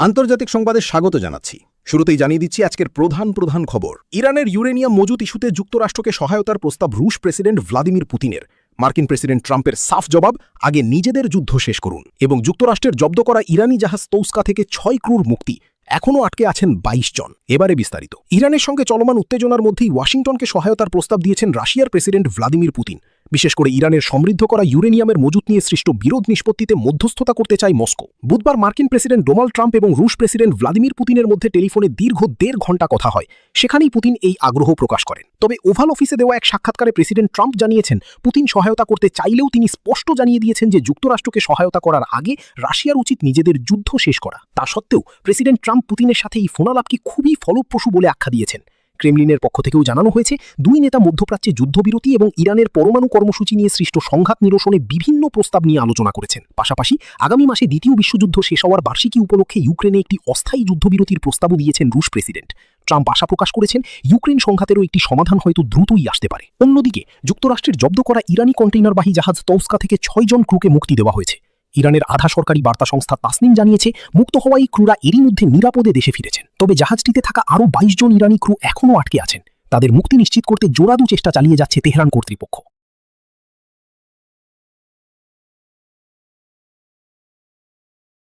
আন্তর্জাতিক সংবাদে স্বাগত জানাচ্ছি। শুরুতেই জানিয়ে দিচ্ছি আজকের প্রধান খবর। ইরানের ইউরেনিয়াম মজুত ইস্যুতে যুক্তরাষ্ট্রকে সহায়তার প্রস্তাব রুশ প্রেসিডেন্ট ভ্লাদিমির পুতিনের। মার্কিন প্রেসিডেন্ট ট্রাম্পের সাফ জবাব, আগে নিজেদের যুদ্ধ শেষ করুন। এবং যুক্তরাষ্ট্রের জব্দ করা ইরানি জাহাজ তৌস্কা থেকে 6 ক্রুর মুক্তি, এখনও আটকে আছেন 22 জন। এবারে বিস্তারিত। ইরানের সঙ্গে চলমান উত্তেজনার মধ্যেই ওয়াশিংটনকে সহায়তার প্রস্তাব দিয়েছেন রাশিয়ার প্রেসিডেন্ট ভ্লাদিমির পুতিন। বিশেষ করে ইরানের সমৃদ্ধ করা ইউরেনিয়ামের মজুত নিয়ে সৃষ্ট বিরোধ নিষ্পত্তিতে মধ্যস্থতা করতে চায় মস্কো। বুধবার মার্কিন প্রেসিডেন্ট ডোনাল্ড ট্রাম্প এবং রুশ প্রেসিডেন্ট ভ্লাদিমির পুতিনের মধ্যে টেলিফোনে দীর্ঘ 1.5 ঘণ্টা কথা হয়। সেখানেই পুতিন এই আগ্রহ প্রকাশ করেন। তবে ওভাল অফিসে দেওয়া এক সাক্ষাৎকারে প্রেসিডেন্ট ট্রাম্প জানিয়েছেন, পুতিন সহায়তা করতে চাইলেও তিনি স্পষ্ট জানিয়ে দিয়েছেন যে যুক্তরাষ্ট্রকে সহায়তা করার আগে রাশিয়ার উচিত নিজেদের যুদ্ধ শেষ করা। তা সত্ত্বেও প্রেসিডেন্ট ট্রাম্প পুতিনের সাথে এই ফোনালাপকে খুবই ফলপ্রসূ বলে আখ্যা দিয়েছেন। ক্রেমলিনের পক্ষ থেকেও জানানো হয়েছে, দুই নেতা মধ্যপ্রাচ্যে যুদ্ধবিরতি এবং ইরানের পরমাণু কর্মসূচি নিয়ে সৃষ্ট সংঘাত নিরসনে বিভিন্ন প্রস্তাব নিয়ে আলোচনা করেছেন। পাশাপাশি আগামী মাসে দ্বিতীয় বিশ্বযুদ্ধ শেষ হওয়ার বার্ষিকী উপলক্ষে ইউক্রেনে একটি অস্থায়ী যুদ্ধবিরতির প্রস্তাবও দিয়েছেন রুশ প্রেসিডেন্ট। ট্রাম্প আশা প্রকাশ করেছেন, ইউক্রেন সংঘাতেরও একটি সমাধান হয়তো দ্রুতই আসতে পারে। অন্যদিকে যুক্তরাষ্ট্রের জব্দ করা ইরানি কন্টেইনারবাহী জাহাজ তৌস্কা থেকে 6 জন ক্রুকে মুক্তি দেওয়া হয়েছে। ইরানের আধা সরকারি বার্তা সংস্থা তাসনিম জানিয়েছে, মুক্ত হওয়া এই ক্রুরা এরই মধ্যে নিরাপদে দেশে ফিরেছেন। তবে জাহাজটিতে থাকা আরও 22 জন ইরানি ক্রু এখনও আটকে আছেন। তাদের মুক্তি নিশ্চিত করতে জোরালো চেষ্টা চালিয়ে যাচ্ছে তেহরান কর্তৃপক্ষ।